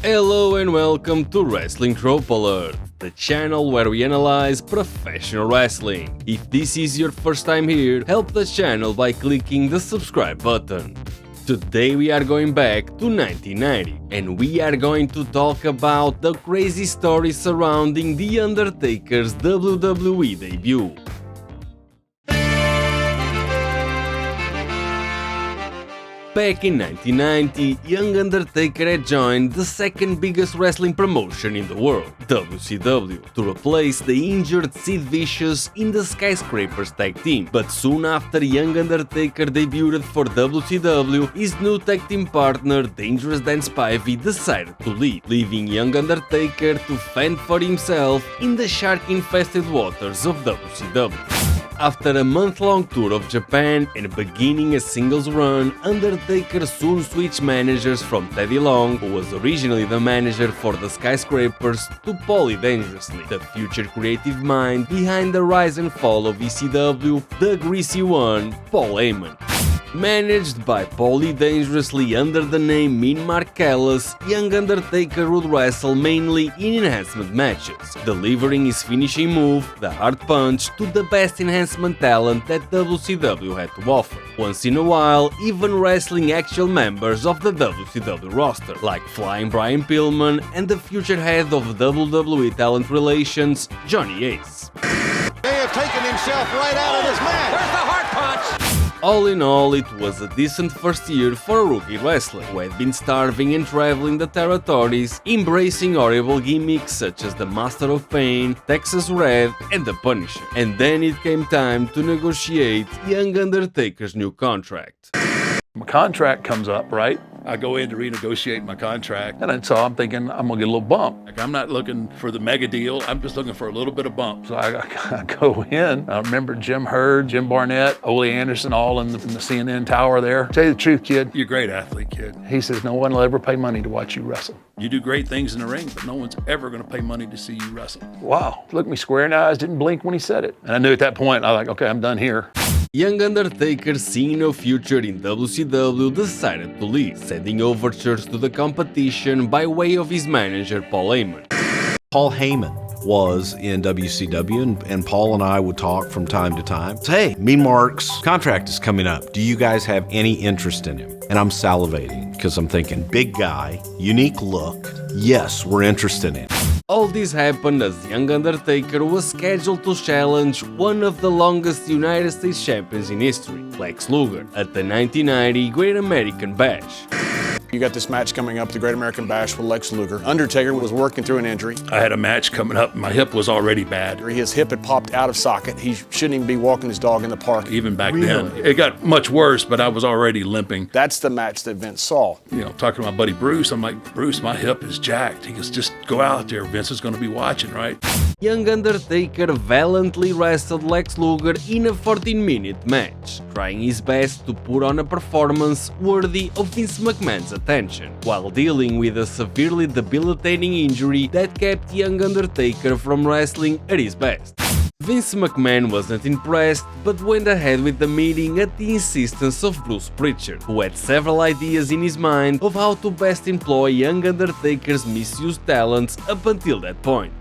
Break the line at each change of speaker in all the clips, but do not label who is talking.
Hello and welcome to Wrestling Trope Alert, the channel where we analyze professional wrestling. If this is your first time here, help the channel by clicking the subscribe button. Today we are going back to 1990 and we are going to talk about the crazy story surrounding The Undertaker's WWE debut. Back in 1990, Young Undertaker had joined the second biggest wrestling promotion in the world, WCW, to replace the injured Sid Vicious in the Skyscrapers tag team. But soon after Young Undertaker debuted for WCW, his new tag team partner, Dangerous Dan Spivey, decided to leave, leaving Young Undertaker to fend for himself in the shark-infested waters of WCW. After a month-long tour of Japan and beginning a singles run, Undertaker soon switched managers from Teddy Long, who was originally the manager for the Skyscrapers, to Paulie Dangerously, the future creative mind behind the rise and fall of ECW, the Greasy One, Paul Heyman. Managed by Paulie Dangerously under the name Mean Mark Calaway, Young Undertaker would wrestle mainly in enhancement matches, delivering his finishing move, the hard punch, to the best enhancement talent that WCW had to offer. Once in a while, even wrestling actual members of the WCW roster, like Flying Brian Pillman and the future head of WWE Talent Relations, Johnny Ace.
May have taken himself right out of this match.
Where's the hard punch?
All in all, it was a decent first year for a rookie wrestler who had been starving and traveling the territories, embracing horrible gimmicks such as the Master of Pain, Texas Red, and the Punisher. And then it came time to negotiate Young Undertaker's new contract.
My contract comes up, right?
I go in to renegotiate my contract.
And so I'm thinking I'm gonna get a little bump.
Like, I'm not looking for the mega deal. I'm just looking for a little bit of bump.
So I go in. I remember Jim Hurd, Jim Barnett, Ole Anderson, all in the CNN tower there. Tell you the truth, kid.
You're a great athlete, kid.
He says, no one will ever pay money to watch you wrestle.
You do great things in the ring, but no one's ever gonna pay money to see you wrestle.
Wow. Looked me square in the eyes, didn't blink when he said it. And I knew at that point, I was like, okay, I'm done here.
Young Undertaker, seeing no future in WCW, decided to leave, sending overtures to the competition by way of his manager Paul Heyman.
Paul Heyman was in WCW, and Paul and I would talk from time to time. Hey, Mean Mark's contract is coming up. Do you guys have any interest in him? And I'm salivating because I'm thinking, big guy, unique look. Yes, we're interested in him.
All this happened as Young Undertaker was scheduled to challenge one of the longest United States champions in history, Lex Luger, at the 1990 Great American Bash.
You got this match coming up, the Great American Bash with Lex Luger. Undertaker was working through an injury.
I had a match coming up. My hip was already bad.
His hip had popped out of socket. He shouldn't even be walking his dog in the park.
Even back then. It got much worse, but I was already limping.
That's the match that Vince saw.
You know, talking to my buddy Bruce, I'm like, Bruce, my hip is jacked. He goes, just go out there. Vince is going to be watching, right?
Young Undertaker valiantly wrestled Lex Luger in a 14-minute match, trying his best to put on a performance worthy of Vince McMahon's attention, while dealing with a severely debilitating injury that kept Young Undertaker from wrestling at his best. Vince McMahon wasn't impressed, but went ahead with the meeting at the insistence of Bruce Prichard, who had several ideas in his mind of how to best employ Young Undertaker's misused talents up until that point.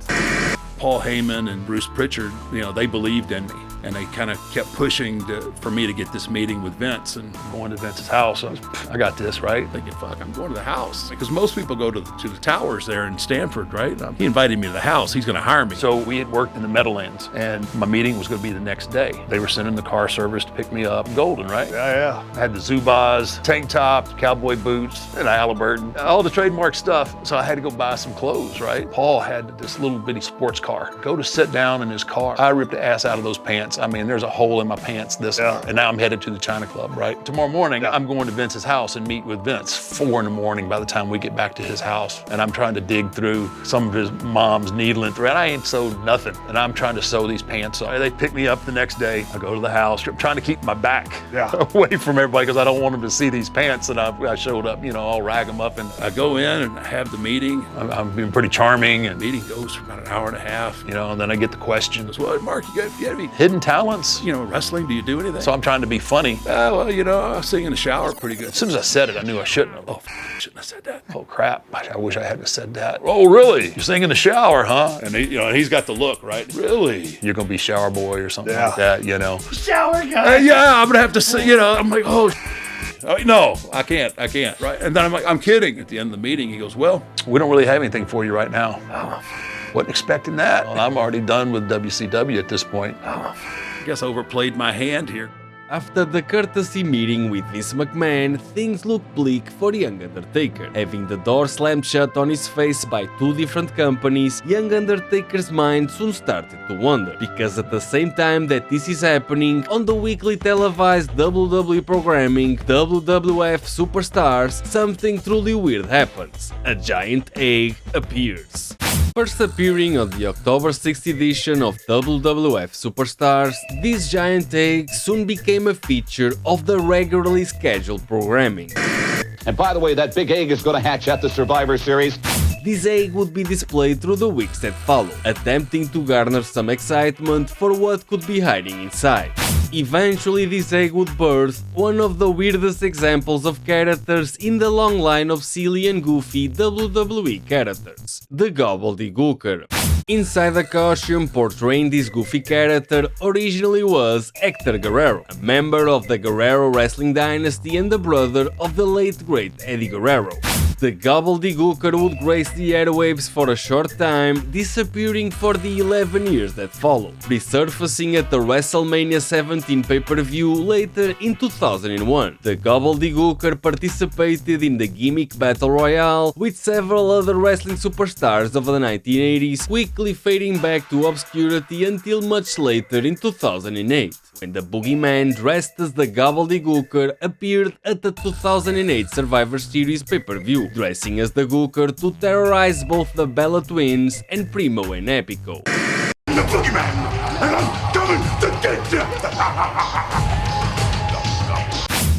Paul Heyman and Bruce Prichard, you know, they believed in me. And they kind of kept pushing for me to get this meeting with Vince. And
Going to Vince's house, I got this, right?
thinking, fuck, I'm going to the house. Because most people go to the towers there in Stanford, right? He invited me to the house. He's going to hire me.
So we had worked in the Meadowlands, and my meeting was going to be the next day. They were sending the car service to pick me up. Golden, right?
Yeah.
I had the Zubaz, tank top, cowboy boots, and Halliburton, all the trademark stuff. So I had to go buy some clothes, right? Paul had this little bitty sports car. Go to sit down in his car. I ripped the ass out of those pants. I mean, there's a hole in my pants, and now I'm headed to the China Club, right? Tomorrow morning, I'm going to Vince's house and meet with Vince. 4 in the morning by the time we get back to his house. And I'm trying to dig through some of his mom's needling thread. I ain't sewed nothing, and I'm trying to sew these pants on. They pick me up the next day. I go to the house. I'm trying to keep my back away from everybody because I don't want them to see these pants that I showed up, you know, all ragamuffin.
I go in and have the meeting.
I'm being pretty charming, and
The meeting goes for about an hour and a half.
you know, and then I get the questions.
Well, Mark, you gotta be
Hidden talents?
You know, wrestling, do you do anything?
So I'm trying to be funny.
Well, you know, I sing in the shower pretty good.
As soon as I said it, I knew I shouldn't have.
Oh, shouldn't have said that.
Oh crap, I wish I hadn't said that. Oh really? You sing in the shower, huh?
And he, you know, he's got the look, right?
Really? You're gonna be shower boy or something like that, you know?
Shower guy. Yeah, I'm gonna have to say, you know, I'm like, oh, no, I can't, right? And then I'm like, I'm kidding. At the end of the meeting, he goes, well,
we don't really have anything for you right now. Wasn't expecting that. Well, I'm already done with WCW at this point.
I guess I overplayed my hand here.
After the courtesy meeting with Vince McMahon, things look bleak for Young Undertaker. Having the door slammed shut on his face by two different companies, Young Undertaker's mind soon started to wander, because at the same time that this is happening, on the weekly televised WWE programming WWF Superstars, something truly weird happens. A giant egg appears. First appearing on the October 6th edition of WWF Superstars, this giant egg soon became a feature of the regularly scheduled programming.
And by the way, that big egg is going to hatch at the Survivor Series.
This egg would be displayed through the weeks that follow, attempting to garner some excitement for what could be hiding inside. Eventually, this egg would birth one of the weirdest examples of characters in the long line of silly and goofy WWE characters, the Gobbledy Gooker. Inside the costume portraying this goofy character originally was Hector Guerrero, a member of the Guerrero wrestling dynasty and the brother of the late great Eddie Guerrero. The Gobbledy Gooker would grace the airwaves for a short time, disappearing for the 11 years that followed, resurfacing at the WrestleMania 17 pay-per-view later in 2001. The Gobbledy Gooker participated in the Gimmick Battle Royale with several other wrestling superstars of the 1980s, quickly fading back to obscurity until much later in 2008, when the Boogeyman dressed as the Gobbledy Gooker appeared at the 2008 Survivor Series pay-per-view, dressing as the Gooker to terrorize both the Bella Twins and Primo and Epico.
The Boogeyman, and I'm coming to get you!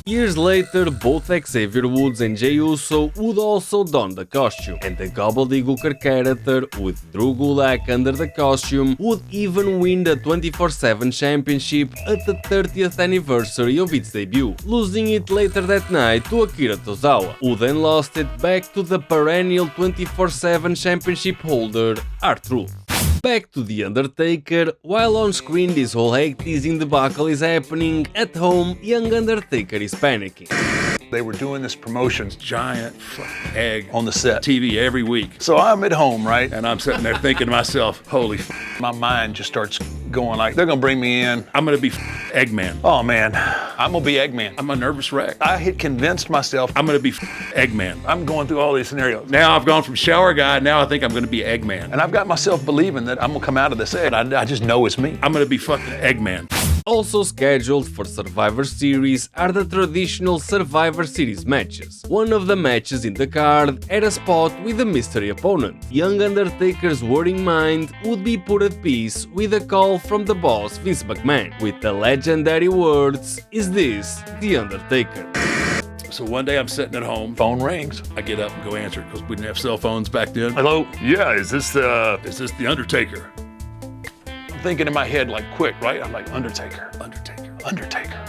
Years later, both Xavier Woods and Jey Uso would also don the costume, and the Gobbledy Gooker character, with Drew Gulak under the costume, would even win the 24/7 championship at the 30th anniversary of its debut, losing it later that night to Akira Tozawa, who then lost it back to the perennial 24/7 championship holder, R-Truth. Back to The Undertaker, while on screen this whole egg-teasing debacle is happening, at home, Young Undertaker is panicking.
They were doing this promotion
Giant egg
on the set.
TV every week.
So I'm at home, right?
And I'm sitting there thinking to myself, holy
My mind just starts going like, they're gonna bring me in.
I'm gonna be Eggman.
Oh man, I'm gonna be Eggman.
I'm a nervous wreck.
I had convinced myself
I'm gonna be Eggman.
I'm going through all these scenarios.
Now I've gone from shower guy, now I think I'm gonna be Eggman.
And I've got myself believing that I'm gonna come out of this egg. I just know it's me.
I'm gonna be fucking Eggman.
Also scheduled for Survivor Series are the traditional Survivor Series matches. One of the matches in the card had a spot with a mystery opponent. Young Undertaker's worrying mind would be put at peace with a call from the boss Vince McMahon, with the legendary words, "Is this The Undertaker?"
So one day I'm sitting at home,
Phone rings.
I get up and go answer it because we didn't have cell phones back then.
Hello?
Yeah, is this The Undertaker?
I'm thinking in my head like quick, right? I'm like, Undertaker.
Undertaker.
Undertaker.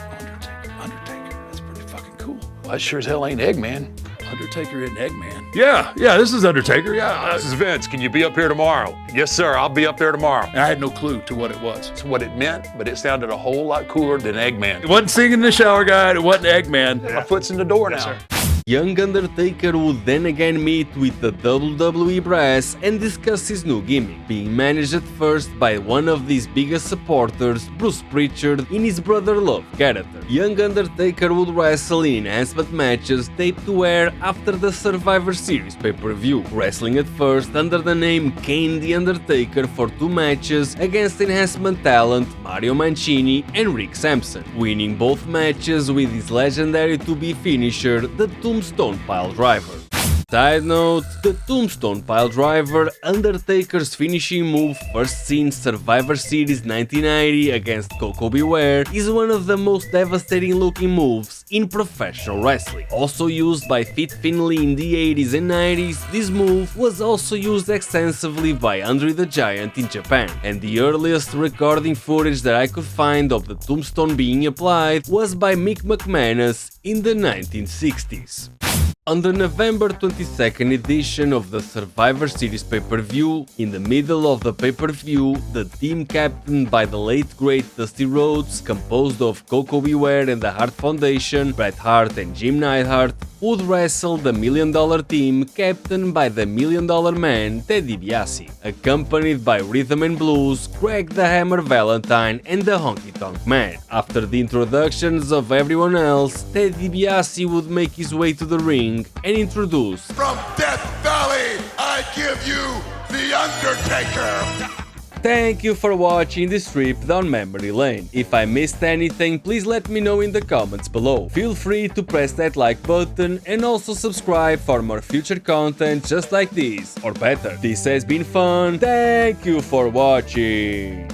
Undertaker. That's pretty fucking cool.
I sure as hell ain't Eggman.
Undertaker and Eggman. Yeah, this is Undertaker. Yeah,
This is Vince. Can you be up here tomorrow? Yes, sir. I'll be up there tomorrow.
I had no clue to what it was.
That's what it meant, but it sounded a whole lot cooler than Eggman.
It wasn't singing the shower guy. It wasn't Eggman.
My foot's in the door now.
Sir.
Young Undertaker would then again meet with the WWE brass and discuss his new gimmick, being managed at first by one of his biggest supporters, Bruce Prichard, in his Brother Love character. Young Undertaker would wrestle in enhancement matches taped to air after the Survivor Series pay-per-view, wrestling at first under the name Kane the Undertaker for 2 matches against enhancement talent Mario Mancini and Rick Sampson, winning both matches with his legendary to-be finisher, the Tombstone Piledriver. side note, the Tombstone Piledriver, Undertaker's finishing move first seen Survivor Series 1990 against Coco Beware, is one of the most devastating looking moves in professional wrestling. Also used by Fit Finlay in the 80s and 90s, this move was also used extensively by Andre the Giant in Japan, and the earliest recording footage that I could find of the tombstone being applied was by Mick McManus in the 1960s. On the November 22nd edition of the Survivor Series pay-per-view, in the middle of the pay-per-view, the team captained by the late great Dusty Rhodes, composed of Coco Beware and the Hart Foundation, Bret Hart and Jim Neidhart, would wrestle the $1 Million Team captained by the $1 Million Man Ted DiBiase, accompanied by Rhythm and Blues, Greg the Hammer Valentine and the Honky Tonk Man. After the introductions of everyone else, Ted DiBiase would make his way to the ring and introduce
From Death Valley, I give you The Undertaker.
Thank you for watching this trip down memory lane. If I missed anything, please let me know in the comments below. Feel free to press that like button and also subscribe for more future content just like this, or better. This has been fun, thank you for watching!